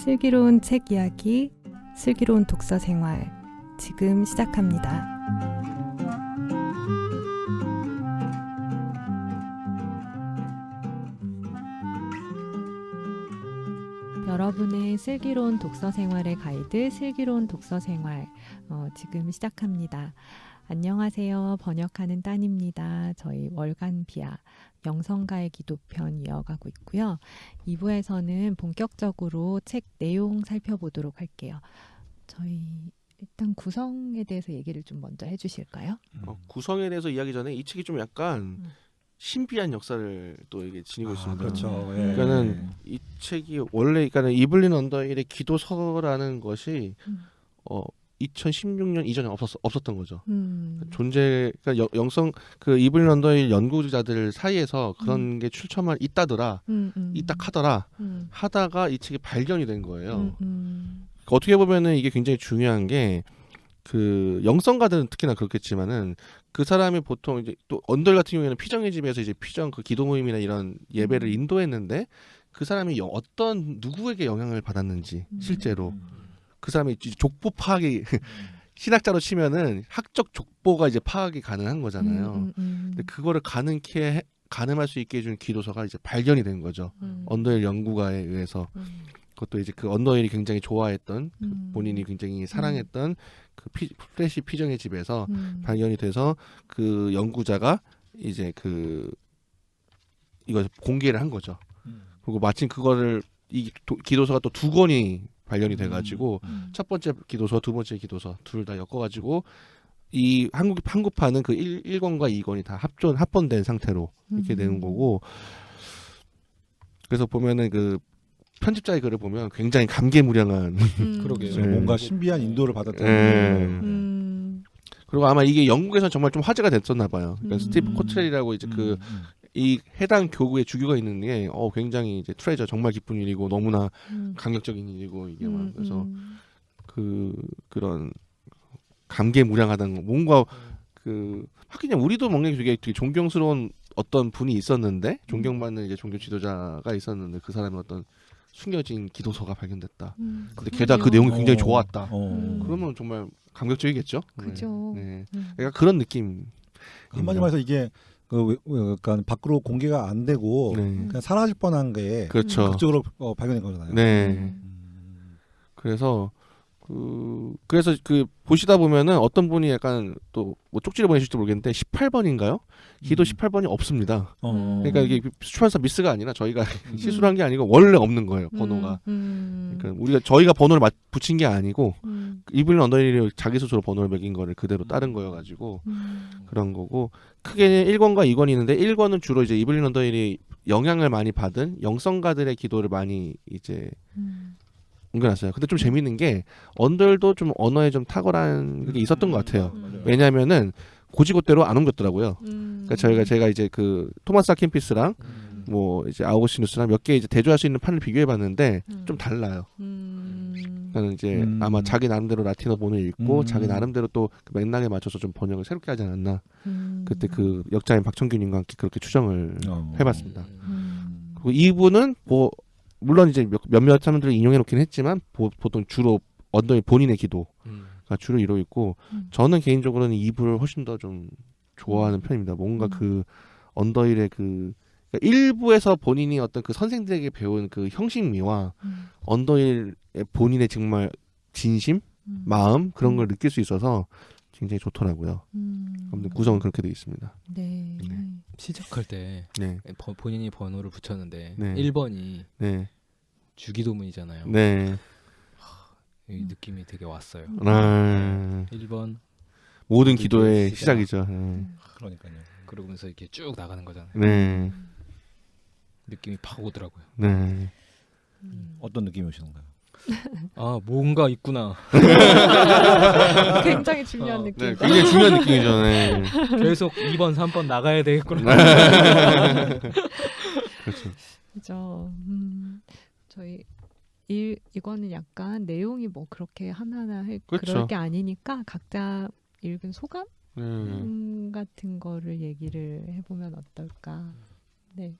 슬기로운 책 이야기, 슬기로운 독서 생활 지금 시작합니다. 여러분의 슬기로운 독서 생활의 가이드, 슬기로운 독서 생활 지금 시작합니다. 안녕하세요. 번역하는 딴입니다. 저희 월간 비아 영성가의 기도편 이어가고 있고요. 2부에서는 본격적으로 책 내용 살펴보도록 할게요. 저희 일단 구성에 대해서 얘기를 좀 먼저 해주실까요? 구성에 대해서 이야기 전에 이 책이 좀 약간 신비한 역사를 또 이게 지니고 있습니다. 그렇죠. 그러니까는 이 책이 원래 그러니까 이블린 언더힐의 기도서라는 것이 2016년 이전에 없었던 거죠. 그러니까 영성 그 이블린 언더힐 연구자들 사이에서 그런 게 출처만 있다더라, 있다카더라 하다가 이 책이 발견이 된 거예요. 어떻게 보면은 이게 굉장히 중요한 게 그 영성가들은 특히나 그렇겠지만은 그 사람이 보통 이제 또 언더힐 같은 경우에는 피정의 집에서 이제 피정 그 기도 모임이나 이런 예배를 인도했는데 그 사람이 어떤 누구에게 영향을 받았는지 실제로 그 사람이 족보 파악이 신학자로 치면은 학적 족보가 이제 파악이 가능한 거잖아요. 근데 그거를 가늠할 수 있게 해준 기도서가 이제 발견이 된 거죠. 언더힐 연구가에 의해서. 그것도 이제 그 언더힐이 굉장히 좋아했던 본인이 굉장히 사랑했던 그 플래시 피정의 집에서 발견이 돼서 그 연구자가 이제 그 이걸 공개를 한 거죠. 그리고 마침 그거를 이 기도서가 또 두 권이 발견이 돼가지고 첫 번째 기도서, 두 번째 기도서 둘 다 엮어가지고 이 한국판은 그 1권과 2권이 다 합본된 상태로 이렇게 되는 거고, 그래서 보면은 그 편집자의 글을 보면 굉장히 감개무량한 그러게요. 네. 뭔가 신비한 인도를 받았다는. 그리고 아마 이게 영국에서 정말 좀 화제가 됐었나 봐요. 그러니까 스티브 코트렐이라고 이제 이 해당 교구의 주교가 있는 게 굉장히 이제 트레저 정말 기쁜 일이고 너무나 감격적인 일이고 이게 막 그래서 그런 감개무량하다는 거 뭔가 하긴 우리도 뭔가 되게 존경스러운 어떤 분이 있었는데 존경받는 이제 종교 지도자가 있었는데 그 사람의 어떤 숨겨진 기도서가 발견됐다. 근데 게다가 그 내용이 굉장히 좋았다. 그러면 정말 감격적이겠죠. 그죠. 네. 그러니까 그런 느낌. 한마디로 말해서 이게 그러니까 밖으로 공개가 안 되고 그냥 사라질 뻔한 게 그렇죠. 극적으로 발견된 거잖아요. 네. 그래서 보시다 보면은 어떤 분이 약간 또 뭐 쪽지를 보내실지 모르겠는데 18번인가요? 기도 18번이 없습니다. 그러니까 이게 출판사 미스가 아니라 저희가 실수를 한 게 아니고 원래 없는 거예요, 번호가. 그러니까 저희가 번호를 붙인 게 아니고 이블린 언더힐이 자기 스스로 번호를 매긴 거를 그대로 따른 거여가지고 그런 거고, 크게 1권과 2권이 있는데 1권은 주로 이제 이블린 언더힐이 영향을 많이 받은 영성가들의 기도를 많이 이제 옮겨놨어요. 근데 좀 재밌는 게 언더힐도 좀 언어에 좀 탁월한 게 있었던 것 같아요. 왜냐하면은 고지고대로 안 옮겼더라고요. 그러니까 제가 이제 그 토마스 아킨피스랑 뭐 이제 아우구스티누스랑 몇 개 이제 대조할 수 있는 판을 비교해봤는데 좀 달라요. 그러니까 이제 아마 자기 나름대로 라틴어본을 읽고 자기 나름대로 또 그 맥락에 맞춰서 좀 번역을 새롭게 하지 않았나. 그때 그 역자인 박청균님과 함께 그렇게 추정을 해봤습니다. 그리고 이분은 뭐 물론 이제 몇몇 사람들을 인용해 놓긴 했지만 보통 주로 언더힐 본인의 기도가 주로 이루어 있고, 저는 개인적으로는 2부를 훨씬 더 좀 좋아하는 편입니다. 뭔가 그 언더힐의 그러니까 1부에서 본인이 어떤 그 선생들에게 배운 그 형식미와 언더힐의 본인의 정말 진심, 마음 그런 걸 느낄 수 있어서 굉장히 좋더라고요. 아무튼 구성은 그렇게 되어 있습니다. 네. 시작할 때 네. 본인이 번호를 붙였는데 네. 1번이 네. 주기도문이잖아요. 네. 이 느낌이 되게 왔어요. 1번 모든 기도의 시작이죠. 그러니까요. 그러면서 이렇게 쭉 나가는 거잖아요. 네. 느낌이 팍 오더라고요. 네. 어떤 느낌이 오시는가요? 아, 뭔가 있구나. 굉장히 중요한 네, 느낌이다. 굉장히 중요한 느낌이죠. 네. 계속 2번, 3번 나가야 되겠구나. 그렇죠. 그죠. 저희 이거는 약간 내용이 뭐 그렇게 하나하나 그렇죠. 그럴 게 아니니까 각자 읽은 소감 네. 같은 거를 얘기를 해보면 어떨까. 네.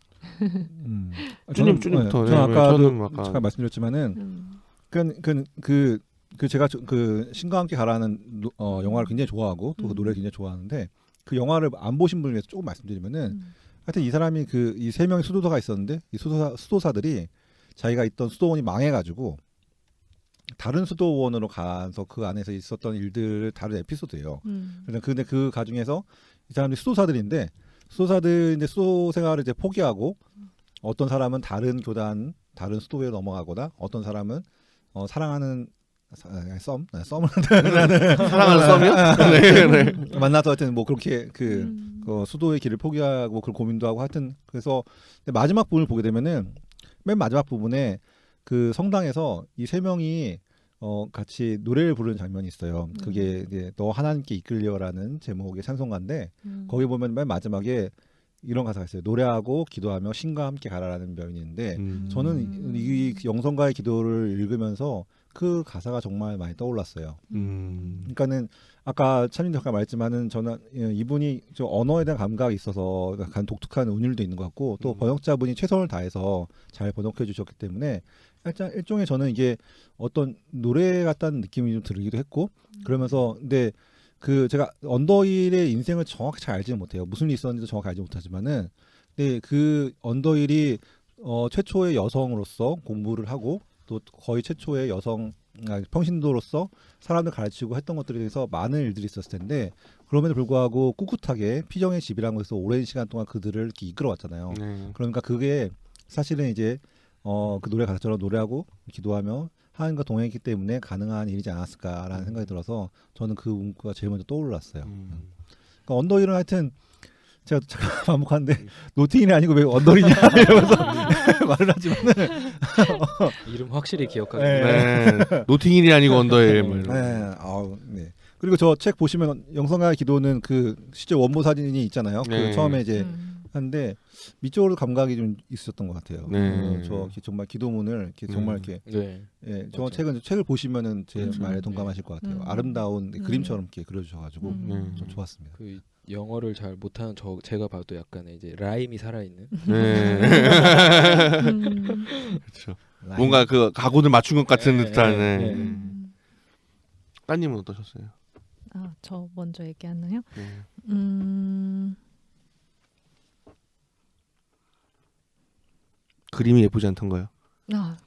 쭈님부터. 저는 아까도 저는 잠깐 말씀드렸지만은 그 제가 그 신과 함께 가라는 영화를 굉장히 좋아하고 또 그 노래를 굉장히 좋아하는데 그 영화를 안 보신 분을 위해서 조금 말씀드리면은 하여튼 이 사람이 이 세 명의 수도사가 있었는데 이 수도사들이 자기가 있던 수도원이 망해가지고 다른 수도원으로 가서 그 안에서 있었던 일들을 다룬 에피소드예요. 근데 그 가중에서 이 사람들이 수도사들인데 수도사들인데 수도 생활을 이제 포기하고 어떤 사람은 다른 교단 다른 수도에 넘어가거나 어떤 사람은 사랑하는 썸을 사랑하는 썸이요? 네, 네. 만나서 하여튼 뭐 그렇게 수도의 길을 포기하고 그 고민도 하고 하여튼 그래서 마지막 부분을 보게 되면은 맨 마지막 부분에 그 성당에서 이 세 명이 같이 노래를 부르는 장면이 있어요. 그게 이제 너 하나님께 이끌려라는 제목의 찬송가인데 거기 보면 맨 마지막에 이런 가사가 있어요. 노래하고 기도하며 신과 함께 가라라는 면이 있는데 저는 이 영성가의 기도를 읽으면서 그 가사가 정말 많이 떠올랐어요. 그러니까는 아까 찬님 잠깐 말했지만은 저는 이분이 좀 언어에 대한 감각이 있어서 약간 독특한 운율도 있는 것 같고 또 번역자분이 최선을 다해서 잘 번역해 주셨기 때문에 일종의 저는 이게 어떤 노래 같다는 느낌이 좀 들기도 했고 그러면서 근데 제가 언더힐의 인생을 정확히 잘 알지는 못해요. 무슨 일이 있었는지도 정확히 알지 못하지만은 근데 그 언더힐이 최초의 여성으로서 공부를 하고 또 거의 최초의 평신도로서 사람들 가르치고 했던 것들에 대해서 많은 일들이 있었을 텐데 그럼에도 불구하고 꿋꿋하게 피정의 집이라는 곳에서 오랜 시간 동안 그들을 이렇게 이끌어왔잖아요. 그러니까 그게 사실은 이제 그 노래 가사처럼 노래하고 기도하며 하나님과 동행했기 때문에 가능한 일이지 않았을까라는 생각이 들어서 저는 그 문구가 제일 먼저 떠올랐어요. 그러니까 언더힐은 하여튼 제가 잠깐 반복하는데 노팅힐이 아니고 왜 언더힐이냐 이러면서 말을 하지만은 이름 확실히 기억하게. 네. 노팅힐이 아니고 언더힐. 네. 그리고 저 책 보시면 영성가의 기도는 그 실제 원본 사진이 있잖아요. 네. 그 처음에 이제 하는데 미적으로 감각이 좀 있었던 것 같아요. 네. 저 정말 기도문을 이렇게 정말 이렇게 저 책을 보시면은 제 말에 동감하실 것 같아요. 아름다운 그림처럼 이렇게 그려주셔가지고 좀 좋았습니다. 그 영어를 잘 못하는 제가 봐도 약간 이제 라임이 살아있는. 네. 그렇죠. 뭔가 그 가구를 맞춘 것 같은 듯한. 따님은 어떠셨어요? 저 먼저 얘기하나요? 그림이 예쁘지 않던가요?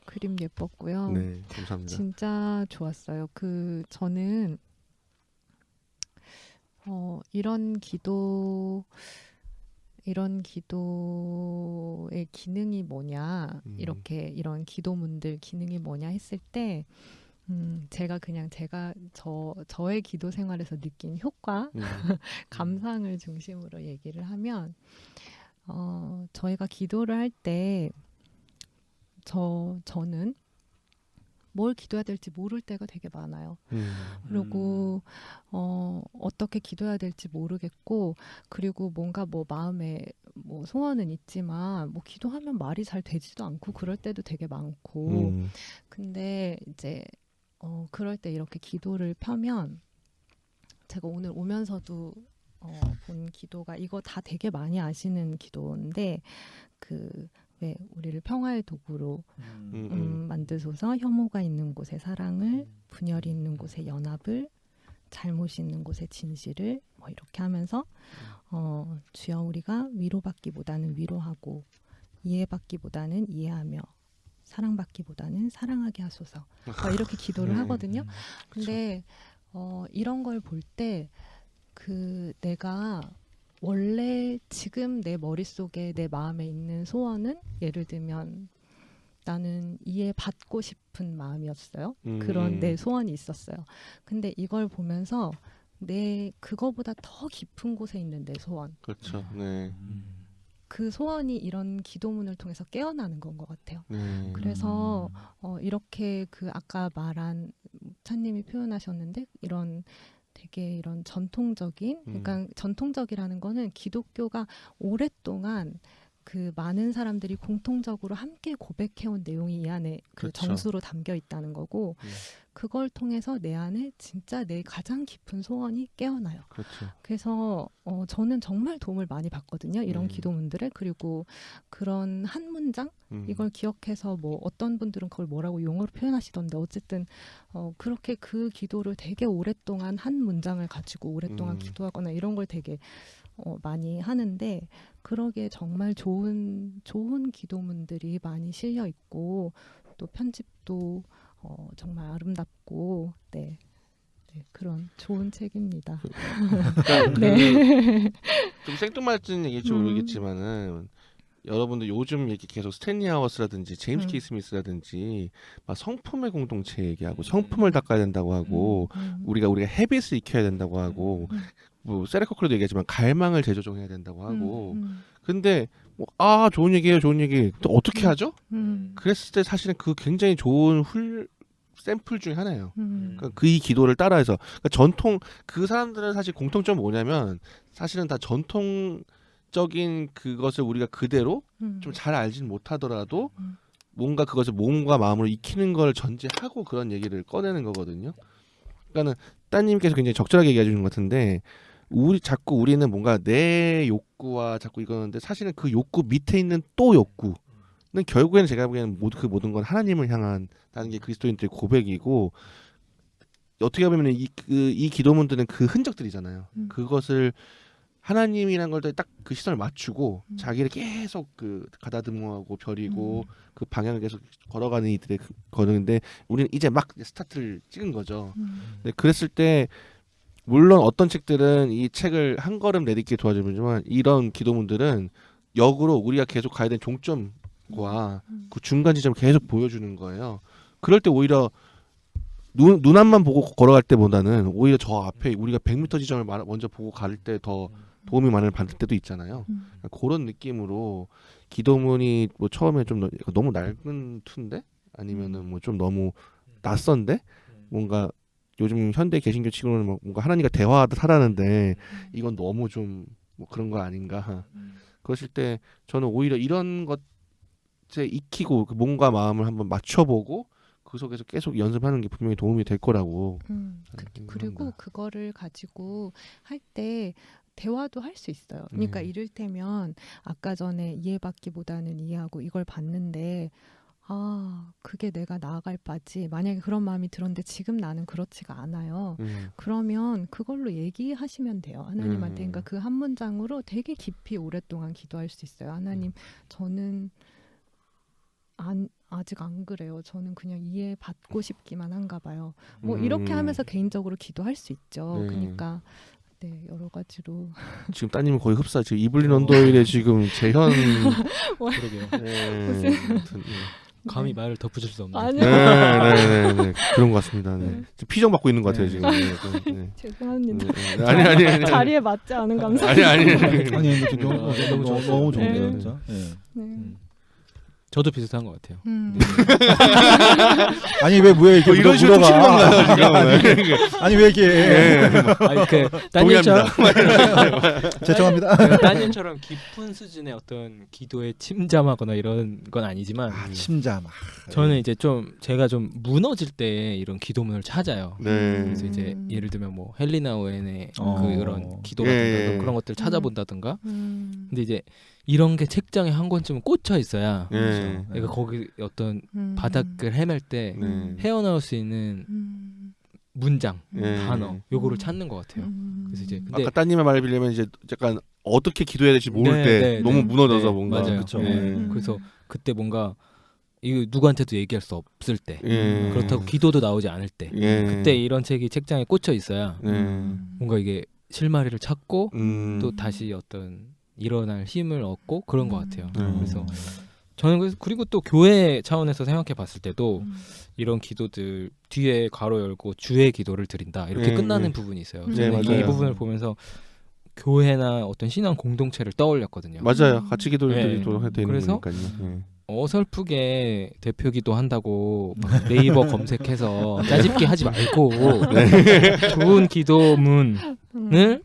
그림 예뻤고요. 네, 감사합니다. 진짜 좋았어요. 저는 이런 기도의 기능이 뭐냐, 이런 기도문들 기능이 뭐냐 했을 때, 제가 저의 기도 생활에서 느낀 효과, 감상을 중심으로 얘기를 하면, 저희가 기도를 할 때, 저는 뭘 기도해야 될지 모를 때가 되게 많아요. 그리고 어떻게 기도해야 될지 모르겠고 그리고 뭔가 뭐 마음에 뭐 소원은 있지만 뭐 기도하면 말이 잘 되지도 않고 그럴 때도 되게 많고 근데 이제 그럴 때 이렇게 기도를 펴면 제가 오늘 오면서도 본 기도가 이거 다 되게 많이 아시는 기도인데 왜 우리를 평화의 도구로 만드소서 혐오가 있는 곳에 사랑을 분열이 있는 곳에 연합을 잘못이 있는 곳에 진실을 뭐 이렇게 하면서 주여 우리가 위로받기보다는 위로하고 이해받기보다는 이해하며 사랑받기보다는 사랑하게 하소서 이렇게 기도를 하거든요. 근데 이런 걸 볼 때 내가 원래 지금 내 머릿속에 내 마음에 있는 소원은 예를 들면 나는 이해받고 싶은 마음이었어요. 그런 내 소원이 있었어요. 근데 이걸 보면서 그거보다 더 깊은 곳에 있는 내 소원. 그렇죠. 네. 그 소원이 이런 기도문을 통해서 깨어나는 건 것 같아요. 그래서 이렇게 아까 말한 찬님이 표현하셨는데 되게 이런 전통적인, 그러니까 전통적이라는 거는 기독교가 오랫동안 그 많은 사람들이 공통적으로 함께 고백해온 내용이 이 안에 그 그렇죠. 정수로 담겨 있다는 거고 그걸 통해서 내 안에 진짜 내 가장 깊은 소원이 깨어나요. 그렇죠. 그래서 저는 정말 도움을 많이 받거든요. 이런 음. 기도문들을. 그리고 그런 한 문장 이걸 기억해서 뭐 어떤 분들은 그걸 뭐라고 용어로 표현하시던데 어쨌든 그렇게 그 기도를 되게 오랫동안 한 문장을 가지고 오랫동안 기도하거나 이런 걸 되게 많이 하는데 그러기에 정말 좋은 기도문들이 많이 실려 있고 또 편집도 정말 아름답고 네, 그런 좋은 책입니다. 그러니까 네. 좀 생뚱맞은 얘기일지 모르겠지만은 여러분들 요즘 이렇게 계속 스탠리 하워스라든지 제임스 K 스미스라든지 막 성품의 공동체 얘기하고 성품을 닦아야 된다고 하고 우리가 헤빗을 익혀야 된다고 하고 뭐 세레커클도 얘기하지만 갈망을 재조정해야 된다고 하고 근데 뭐, 좋은 얘기예요 좋은 얘기 또 어떻게 하죠? 그랬을 때 사실은 그 굉장히 좋은 샘플 중에 하나예요. 그러니까 그 이 기도를 따라해서 그러니까 전통 그 사람들은 사실 공통점 뭐냐면 사실은 다 전통적인 그것을 우리가 그대로 좀 잘 알진 못하더라도 뭔가 그것을 몸과 마음으로 익히는 걸 전제하고 그런 얘기를 꺼내는 거거든요. 그러니까는 따님께서 굉장히 적절하게 얘기해 주는 것 같은데 자꾸 우리는 뭔가 내 욕구와 자꾸 이거는데 사실은 그 욕구 밑에 있는 또 욕구는 결국에는 제가 보기에는 그 모든 건 하나님을 향한다는 게 그리스도인들의 고백이고 어떻게 보면 이 기도문들은 그 흔적들이잖아요. 그것을 하나님이란 걸 딱 그 시선을 맞추고 자기를 계속 가다듬어하고 버리고 그 방향을 계속 걸어가는 이들의 거는데 우리는 이제 막 스타트를 찍은 거죠. 근데 그랬을 때 물론 어떤 책들은 이 책을 한 걸음 내딛게 도와주지만 이런 기도문들은 역으로 우리가 계속 가야 되는 종점과 그 중간 지점을 계속 보여주는 거예요. 그럴 때 오히려 눈앞만 보고 걸어갈 때보다는 오히려 저 앞에 우리가 100m 지점을 먼저 보고 갈 때 더 도움이 많이 받을 때도 있잖아요. 그런 느낌으로 기도문이 뭐 처음에 좀 너무 낡은 투인데 아니면은 뭐 좀 너무 낯선데 뭔가 요즘 현대 개신교 치고는 뭔가 하나님과 대화하듯 하라는데 이건 너무 좀 뭐 그런 거 아닌가. 그러실 때 저는 오히려 이런 것에 익히고 그 몸과 마음을 한번 맞춰보고 그 속에서 계속 연습하는 게 분명히 도움이 될 거라고. 그리고 그거를 가지고 할 때 대화도 할 수 있어요. 그러니까 이를테면 아까 전에 이해받기보다는 이해하고 이걸 봤는데 그게 내가 나아갈 바지. 만약에 그런 마음이 들었는데 지금 나는 그렇지가 않아요. 그러면 그걸로 얘기하시면 돼요. 하나님한테. 그러니까 그 한 문장으로 되게 깊이 오랫동안 기도할 수 있어요. 하나님, 저는 아직 안 그래요. 저는 그냥 이해받고 싶기만 한가 봐요. 뭐 이렇게 하면서 개인적으로 기도할 수 있죠. 그러니까 네, 여러 가지로. 지금 따님은 거의 흡사. 지금 이블린 언더힐의 지금 재현. 그러게요. 네. 감히 말을 덧붙일 수 없는. 아니요. 네. 그런 것 같습니다. 네. 피정 받고 있는 것 같아요 지금. 네. 죄송합니다. 아니. 자리에 맞지 않은 감사. 아니. 아니 너무 좋은데요, 진짜. 네. 저도 비슷한 것 같아요. 아니 왜 이렇게 이런 식으로 치는 건가요 지금? 아니 왜 이렇게? 아니 따님처럼 죄송합니다. 따님처럼 깊은 수준의 어떤 기도에 침잠하거나 이런 건 아니지만 침잠. 저는 이제 제가 좀 무너질 때 이런 기도문을 찾아요. 네. 그래서 이제 예를 들면 뭐 헬리나 오웬의 그런 기도라든가 그런 것들 찾아본다든가. 근데 이제 이런 게 책장에 한 권쯤은 꽂혀 있어야 그러니까 거기 어떤 바닥을 헤맬 때 헤어나올 수 있는 문장, 단어 요거를 찾는 것 같아요. 그래서 이제 근데 아까 따님의 말을 빌리면 이제 약간 어떻게 기도해야 될지 모를 때 너무 무너져서 뭔가 맞아요. 그래서 그때 뭔가 이거 누구한테도 얘기할 수 없을 때 그렇다고 기도도 나오지 않을 때 그때 이런 책이 책장에 꽂혀 있어야 뭔가 이게 실마리를 찾고 또 다시 어떤 일어날 힘을 얻고 그런 것 같아요. 그래서 저는 그리고 또 교회 차원에서 생각해 봤을 때도 이런 기도들 뒤에 괄호 열고 주의 기도를 드린다 이렇게 끝나는 부분이 있어요. 저는 이 부분을 보면서 교회나 어떤 신앙 공동체를 떠올렸거든요. 맞아요. 같이 기도를 해야 되는 그래서 거니까요. 어설프게 대표기도 한다고 네이버 검색해서 짜집기 하지 말고 좋은 기도문을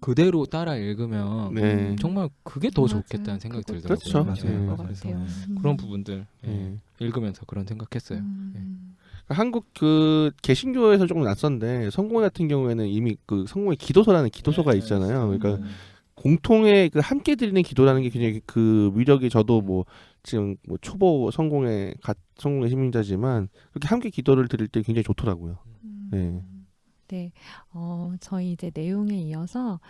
그대로 따라 읽으면 네. 정말 그게 더 맞아요. 좋겠다는 생각이 그것도 들더라고요. 그렇죠. 좋을 네. 것 그래서 같아요. 그런 부분들 네. 읽으면서 그런 생각했어요. 한국 그 개신교에서 조금 낯선데 성공회 같은 경우에는 이미 그 성공회 기도서라는 기도서가 있잖아요. 그러니까 공통의 그 함께 드리는 기도라는 게 굉장히 그 위력이 저도 뭐 지금 뭐 초보 성공회 시민자지만 그렇게 함께 기도를 드릴 때 굉장히 좋더라고요. 네. 네, 저희 이제 내용에 이어서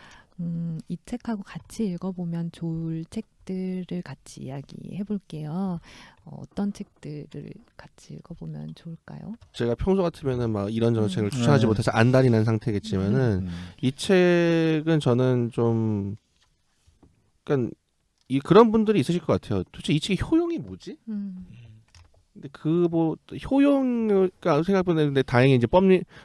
이 책하고 같이 읽어보면 좋을 책들을 같이 이야기해 볼게요. 어떤 책들을 같이 읽어보면 좋을까요? 제가 평소 같으면은 막 이런저런 책을 추천하지 못해서 안달이 난 상태겠지만은 이 책은 저는 좀 그러니까 그런 분들이 있으실 것 같아요. 도대체 이 책의 효용이 뭐지? 근데 그 뭐 효용가 생각보다 다행히 이제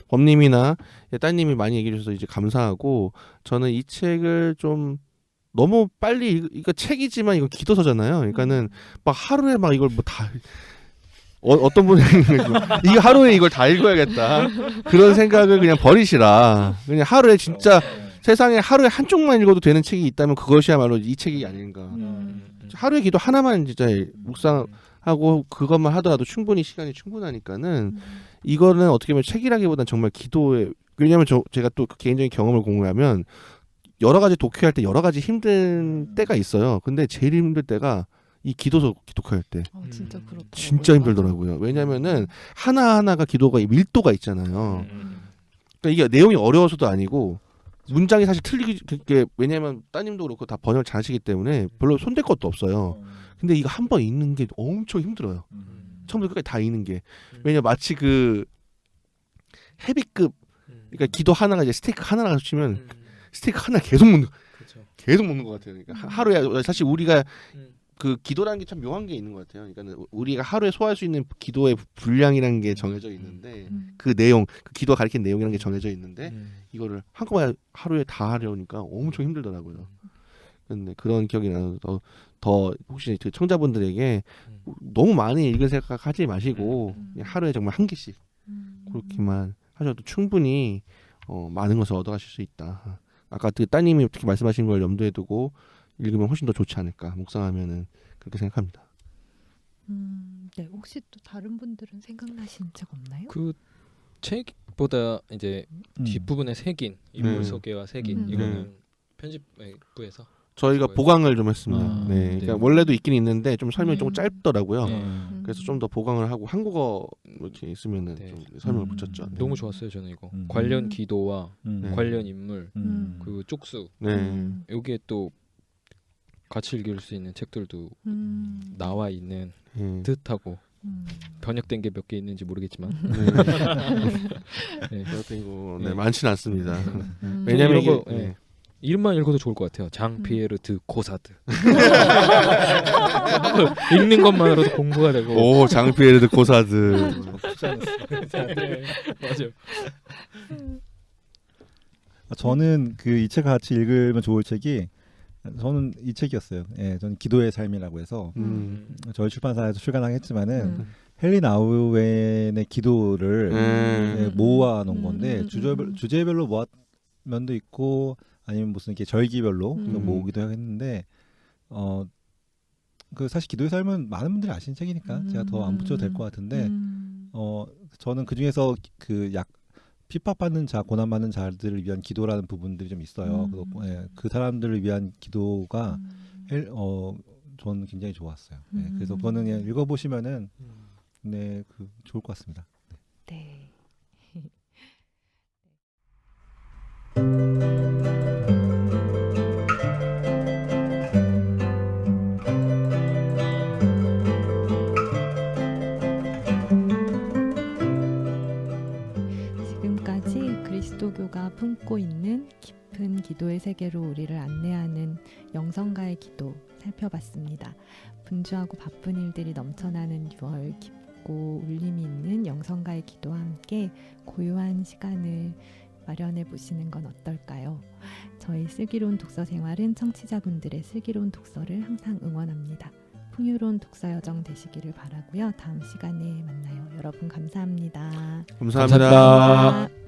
범님이나 따님이 많이 얘기해 주셔서 이제 감사하고 저는 이 책을 좀 너무 빨리 이거 책이지만 이거 기도서잖아요. 그러니까는 막 하루에 막 이걸 뭐 다 어떤 분이 이거 하루에 이걸 다 읽어야겠다 그런 생각을 그냥 버리시라. 그냥 하루에 진짜 세상에 하루에 한쪽만 읽어도 되는 책이 있다면 그것이야말로 이 책이 아닌가. 하루에 기도 하나만 진짜 묵상하고 그것만 하더라도 충분히 시간이 충분하니까는 이거는 어떻게 보면 책이라기보단 정말 기도에 왜냐하면 제가 또 개인적인 경험을 공유하면 여러 가지 독해할 때 여러 가지 힘든 때가 있어요. 근데 제일 힘들 때가 이 기도서 기독할 때 진짜 그렇더라고요. 진짜 힘들더라고요. 왜냐면은 하나하나가 기도가 밀도가 있잖아요. 그러니까 이게 내용이 어려워서도 아니고 문장이 사실 틀리게 왜냐면 따님도 그렇고 다 번역을 잘하시기 때문에 별로 손댈 것도 없어요. 근데 이거 한 번 읽는 게 엄청 힘들어요. 처음부터 끝까지 다 읽는 게. 왜냐면 마치 그 헤비급 그러니까 기도 하나가 이제 스테이크 하나가 치면 스테이크 하나 계속 먹는 것 같아요. 그러니까 하루에 사실 우리가 그 기도라는 게 참 묘한 게 있는 것 같아요. 그러니까 우리가 하루에 소화할 수 있는 기도의 분량이라는 게 정해져 있는데 그 내용, 그 기도가 가리킨 내용이라는 게 정해져 있는데 이거를 한꺼번에 하루에 다 하려니까 엄청 힘들더라고요. 근데 그런 기억이 나서 더 혹시 그 청자분들에게 너무 많이 읽을 생각하지 마시고 그냥 하루에 정말 한 개씩 그렇게만 하셔도 충분히 많은 것을 얻어가실 수 있다. 아까 그 따님이 특히 말씀하신 걸 염두에 두고 읽으면 훨씬 더 좋지 않을까 묵상하면은 그렇게 생각합니다. 네, 혹시 또 다른 분들은 생각나시는 책 없나요? 그 책보다 이제 뒷부분에 새긴 인물 소개와 새긴 이거는 편집부에서 저희가 보강을 좀 했습니다. 네, 그러니까 네. 원래도 있긴 있는데 좀 설명이 조금 짧더라고요. 네. 그래서 좀 더 보강을 하고 한국어 이렇게 있으면은 네. 좀 설명을 붙였죠. 네. 너무 좋았어요 저는 이거 관련 기도와 네. 관련 인물 그 쪽수 네. 여기에 또 같이 읽을 수 있는 책들도 나와 있는 듯하고 번역된 게 몇 개 있는지 모르겠지만 네. 네, 많지는 않습니다. 이런 왜냐면 이게 거, 이름만 읽어도 좋을 것 같아요. 장 피에르 드 고사드. 읽는 것만으로도 공부가 되고. 오, 장피에르드 고사드. 네, 맞아요. 저는 그 이 책 같이 읽으면 좋을 책이 저는 이 책이었어요. 예, 저는 기도의 삶이라고 해서 저희 출판사에서 출간하긴 했지만은 헨리 나우엔의 기도를 모아놓은 건데 주제별로 모아 면도 있고 아니면 무슨 이렇게 절기별로 모으기도 했는데 그 사실 기도의 삶은 많은 분들이 아시는 책이니까 제가 더 안 붙여도 될 것 같은데 저는 그 중에서 그 핍박받는 자, 고난받는 자들을 위한 기도라는 부분들이 좀 있어요. 그 사람들을 위한 기도가 저는 굉장히 좋았어요. 그래서 그거는 그냥 읽어보시면은 네, 그 좋을 것 같습니다. 네. 지금까지 그리스도교가 품고 있는 깊은 기도의 세계로 우리를 안내하는 영성가의 기도 살펴봤습니다. 분주하고 바쁜 일들이 넘쳐나는 6월 깊고 울림이 있는 영성가의 기도와 함께 고요한 시간을 마련해 보시는 건 어떨까요? 저희 슬기로운 독서 생활은 청취자분들의 슬기로운 독서를 항상 응원합니다. 풍요로운 독서 여정 되시기를 바라고요. 다음 시간에 만나요. 여러분 감사합니다. 감사합니다. 감사합니다.